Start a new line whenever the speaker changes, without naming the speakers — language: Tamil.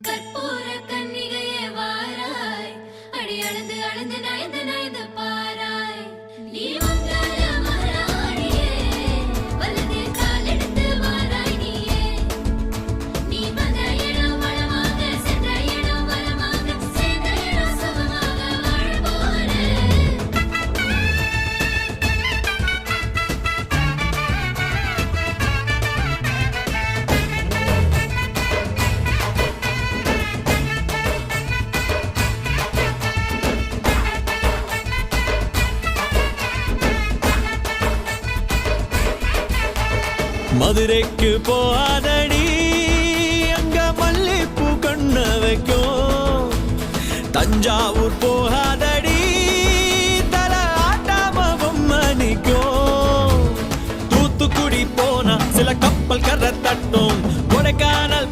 கற்பூர கன்னிகையே வாராய், அடி அளந்து அளந்து நயந்து நயந்து பாராய். நீ மங்கள மகாராணியே, வலது கால் எடுத்து வாராய் நீயே. நீ வந்த இடம் வளமாக, சென்ற இடம் வளமாக, சேர்ந்த இடம் சுகமாக வாழ போறேன்.
மதுரைக்கு போகாதடி, அங்க மல்லிப்பூ கண்ண வைக்கும். தஞ்சாவூர் போகாதடி, தல ஆட்டாம பொம்மனிக்கும். தூத்துக்குடி போனா சில கப்பல் கரை தட்டும். கொடைக்கானல்